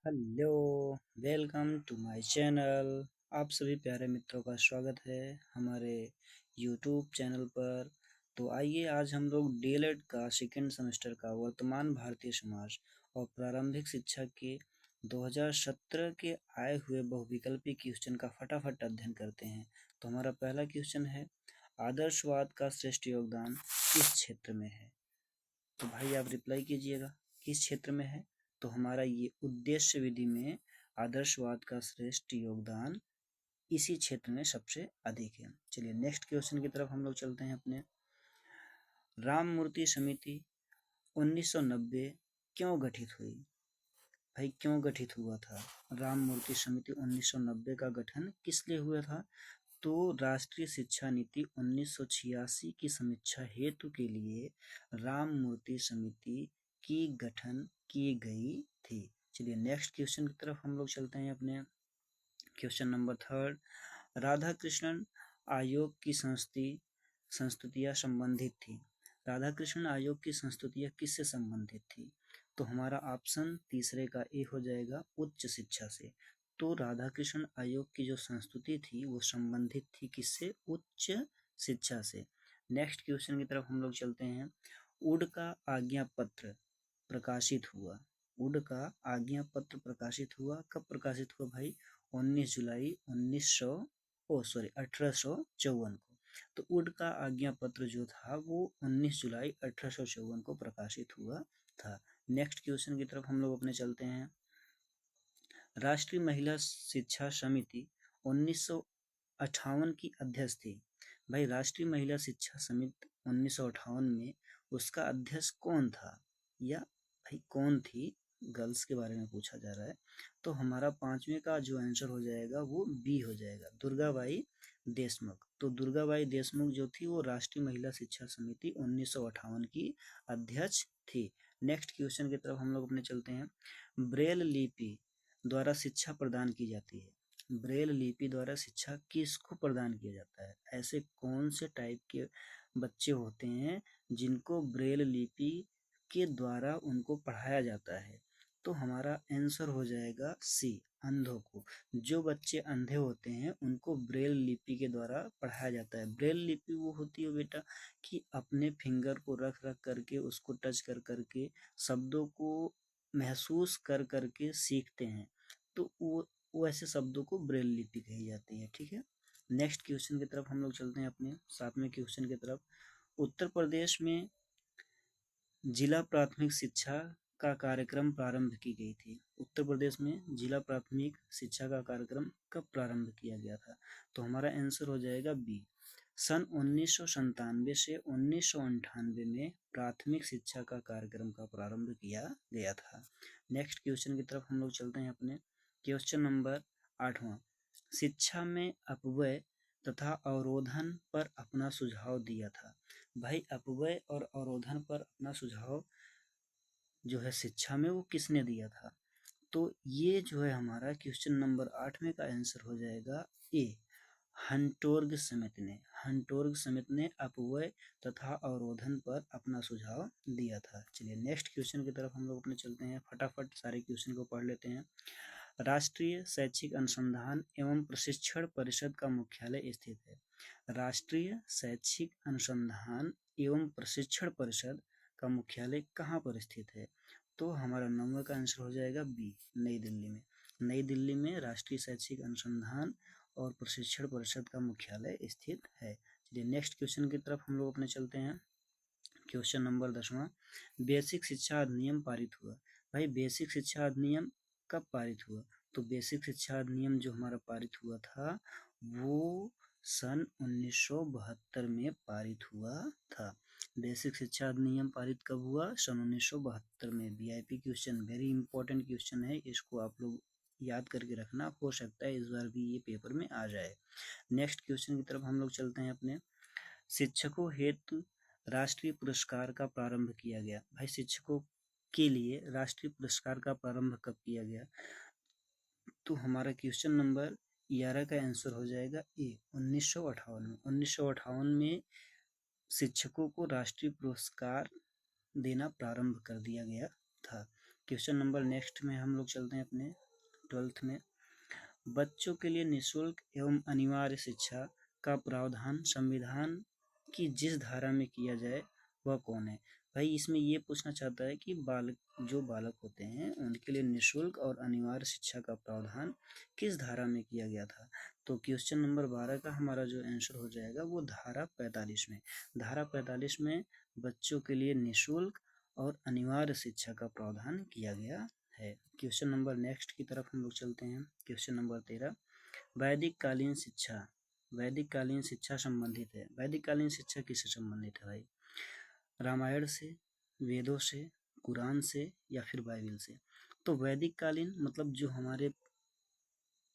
Hello, welcome to my channel. आप सभी प्यारे मित्रों का स्वागत है हमारे यूट्यूब चैनल पर। तो आइए आज हम लोग डीएलएड का सेकेंड सेमेस्टर का वर्तमान भारतीय समाज और प्रारंभिक शिक्षा के 2017 के आए हुए बहुविकल्पी क्वेश्चन का फटाफट अध्ययन करते हैं। तो हमारा पहला क्वेश्चन है, आदर्शवाद का श्रेष्ठ योगदान किस क्षेत्र में है? तो भाई आप रिप्लाई कीजिएगा, किस क्षेत्र में है? तो हमारा ये उद्देश्य विधि में आदर्शवाद का श्रेष्ठ योगदान इसी क्षेत्र में सबसे अधिक है। चलिए नेक्स्ट क्वेश्चन की तरफ हम लोग चलते हैं अपने। राम मूर्ति समिति 1990 क्यों गठित हुई? भाई क्यों गठित हुआ था? राम मूर्ति समिति 1990 का गठन किस लिए हुआ था? तो राष्ट्रीय शिक्षा नीति 1986 की समीक्षा हेतु के लिए राम मूर्ति समिति की गठन की गई थी। चलिए नेक्स्ट क्वेश्चन की तरफ हम लोग चलते हैं अपने। Question number third, Radha Krishnan आयोग की संस्तुतियां संबंधित थी। राधा कृष्णन आयोग की संस्तुतियां किससे संबंधित थी? तो हमारा ऑप्शन तीसरे का ए हो जाएगा, उच्च शिक्षा से। तो राधा कृष्ण आयोग की जो संस्तुति थी वो संबंधित थी किससे? उच्च शिक्षा से। नेक्स्ट क्वेश्चन की तरफ हम लोग चलते हैं। उड का आज्ञा पत्र प्रकाशित हुआ। उड का आज्ञा पत्र प्रकाशित हुआ, कब प्रकाशित हुआ भाई? 19 जुलाई 1854 को। तो उड का आज्ञा पत्र जो था वो 19 जुलाई 1854 को प्रकाशित हुआ था। नेक्स्ट क्वेश्चन की तरफ हम लोग अपने चलते हैं। राष्ट्रीय महिला शिक्षा समिति 1958 की अध्यक्ष थी। भाई राष्ट्रीय महिला शिक्षा समिति 1958 में उसका अध्यक्ष कौन था, या भाई कौन थी? गर्ल्स के बारे में पूछा जा रहा है। तो हमारा पांचवें का जो आंसर हो जाएगा वो बी हो जाएगा, दुर्गाबाई देशमुख। तो दुर्गाबाई देशमुख जो थी वो राष्ट्रीय महिला शिक्षा समिति 1958 की अध्यक्ष थी। नेक्स्ट क्वेश्चन की तरफ हम लोग अपने चलते हैं। ब्रेल लिपि द्वारा शिक्षा प्रदान की जाती है। ब्रेल लिपि द्वारा शिक्षा किसको प्रदान किया जाता है? ऐसे कौन से टाइप के बच्चे होते हैं जिनको ब्रेल लिपि के द्वारा उनको पढ़ाया जाता है? तो हमारा आंसर हो जाएगा सी, अंधों को। जो बच्चे अंधे होते हैं उनको ब्रेल लिपि के द्वारा पढ़ाया जाता है। ब्रेल लिपि वो होती है बेटा कि अपने फिंगर को रख रख करके, उसको टच कर करके शब्दों को महसूस कर करके सीखते हैं। तो वो ऐसे शब्दों को ब्रेल लिपि कही जाती है। ठीक है, नेक्स्ट क्वेश्चन की तरफ हम लोग चलते हैं अपने सातवें क्वेश्चन की तरफ। उत्तर प्रदेश में जिला प्राथमिक शिक्षा का कार्यक्रम प्रारंभ की गई थी। उत्तर प्रदेश में जिला प्राथमिक शिक्षा का कार्यक्रम कब प्रारंभ किया गया था? तो हमारा आंसर हो जाएगा बी, सन 1997 से 1998 में प्राथमिक शिक्षा का कार्यक्रम का प्रारंभ किया गया था। नेक्स्ट क्वेश्चन की तरफ हम लोग चलते हैं अपने। क्वेश्चन नंबर 8वां, शिक्षा में अपव्यय तथा अवरोधन पर अपना सुझाव दिया था। भाई अपव्यय और अवरोधन पर अपना सुझाव जो है शिक्षा में वो किसने दिया था? तो ये जो है हमारा क्वेश्चन नंबर 8 का आंसर हो जाएगा ए, हंटोर्ग समिति ने। हंटोर्ग समिति ने अपव्यय तथा अवरोधन पर अपना सुझाव दिया था। चलिए नेक्स्ट क्वेश्चन की तरफ हम लोग अपने चलते हैं, फटाफट सारे क्वेश्चन को पढ़ लेते हैं। राष्ट्रीय शैक्षिक अनुसंधान एवं प्रशिक्षण परिषद का मुख्यालय स्थित है। राष्ट्रीय शैक्षिक अनुसंधान एवं प्रशिक्षण परिषद का मुख्यालय कहाँ पर स्थित है? तो हमारा नंबर का आंसर हो जाएगा बी, नई दिल्ली में। नई दिल्ली में राष्ट्रीय शैक्षिक अनुसंधान और प्रशिक्षण परिषद का मुख्यालय स्थित है। चलिए नेक्स्ट क्वेश्चन की तरफ हम लोग अपने चलते हैं। क्वेश्चन नंबर 10वां, बेसिक शिक्षा अधिनियम पारित हुआ। भाई बेसिक शिक्षा अधिनियम कब पारित हुआ? तो बेसिक शिक्षा अधिनियम जो हमारा पारित हुआ था वो सन 1972 में पारित हुआ था। बेसिक शिक्षा अधिनियम पारित कब हुआ? सन 1972 में। VIP question, very important question है, इसको आप लोग याद करके रखना, हो सकता है इस बार भी ये पेपर में आ जाए। नेक्स्ट क्वेश्चन की तरफ हम लोग चलते हैं अपने। शिक्षकों हेतु राष्ट्रीय पुरस्कार का प्रारंभ किया गया। भाई शिक्षकों के लिए राष्ट्रीय पुरस्कार का प्रारंभ कब किया गया? तो हमारा क्वेश्चन नंबर 11 का आंसर हो जाएगा ए, 1958 में। 1958 में शिक्षकों को राष्ट्रीय पुरस्कार देना प्रारंभ कर दिया गया था। क्वेश्चन नंबर नेक्स्ट में हम लोग चलते हैं अपने 12th में। बच्चों के लिए निःशुल्क एवं अनिवार्य शिक्षा का प्रावधान संविधान की जिस धारा में किया जाए वह कौन है। भाई इसमें ये पूछना चाहता है कि जो बालक होते हैं उनके लिए निःशुल्क और अनिवार्य शिक्षा का प्रावधान किस धारा में किया गया था। तो क्वेश्चन नंबर 12 का हमारा जो आंसर हो जाएगा वो धारा 45 में। धारा 45 में बच्चों के लिए निःशुल्क और अनिवार्य शिक्षा का प्रावधान किया गया है। क्वेश्चन नंबर नेक्स्ट की तरफ हम लोग चलते हैं। क्वेश्चन नंबर 13, वैदिक कालीन शिक्षा, वैदिक कालीन शिक्षा संबंधित है। वैदिक कालीन शिक्षा किससे संबंधित है भाई? रामायण से, वेदों से, कुरान से या फिर बाइबल से। तो वैदिक कालीन मतलब जो हमारे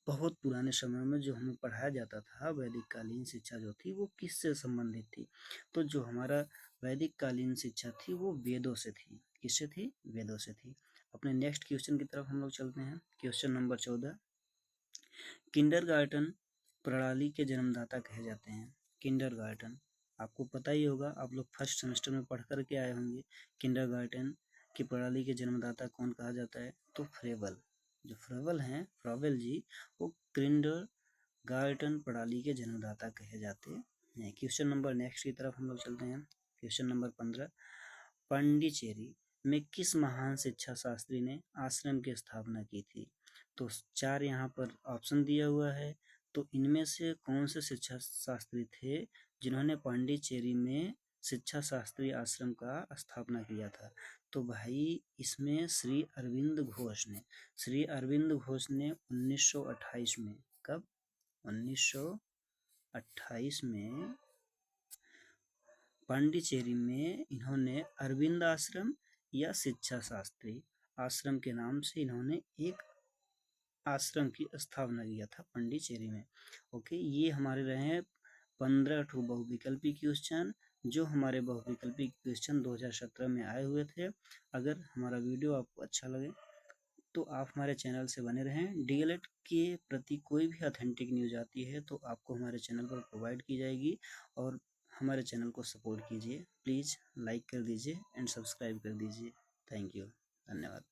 बहुत पुराने समय में जो हमें पढ़ाया जाता था, वैदिक कालीन शिक्षा जो थी वो किससे संबंधित थी? तो जो हमारा वैदिक कालीन शिक्षा थी वो वेदों से थी। किससे थी? वेदों से थी। अपने नेक्स्ट क्वेश्चन की तरफ हम लोग चलते हैं। क्वेश्चन नंबर 14, किंडरगार्टन प्रणाली के जन्मदाता कहे जाते हैं। किंडरगार्टन आपको पता ही होगा, आप लोग फर्स्ट सेमेस्टर में पढ़ करके आए होंगे। किंडरगार्टन की प्रणाली के जन्मदाता कौन कहा जाता है? तो फ्रेबल। जो फ्रेबल हैं, फ्रेबल जी, वो किंडरगार्टन प्रणाली के जन्मदाता कहे जाते हैं। क्वेश्चन नंबर नेक्स्ट की तरफ हम लोग चलते हैं। क्वेश्चन नंबर 15, पांडिचेरी में किस महान शिक्षा शास्त्री ने आश्रम की स्थापना की थी? तो 4 यहाँ पर ऑप्शन दिया हुआ है। तो इनमें से कौन से शिक्षा शास्त्री थे जिन्होंने पांडिचेरी में शिक्षा शास्त्री आश्रम का स्थापना किया था? तो भाई इसमें श्री अरविंद घोष ने, श्री अरविंद घोष ने 1928 में, कब? 1928 में पांडिचेरी में इन्होंने अरविंद आश्रम या शिक्षा शास्त्री आश्रम के नाम से इन्होंने एक आश्रम की स्थापना किया था पांडिचेरी में। ओके, ये हमारे रहे हैं 15 बहुविकल्पी क्वेश्चन, जो हमारे बहुविकल्पी क्वेश्चन 2017 में आए हुए थे। अगर हमारा वीडियो आपको अच्छा लगे तो आप हमारे चैनल से बने रहें। डीएलएड के प्रति कोई भी ऑथेंटिक न्यूज आती है तो आपको हमारे चैनल पर प्रोवाइड की जाएगी, और हमारे चैनल को सपोर्ट कीजिए। प्लीज़ लाइक कर दीजिए एंड सब्सक्राइब कर दीजिए। थैंक यू, धन्यवाद।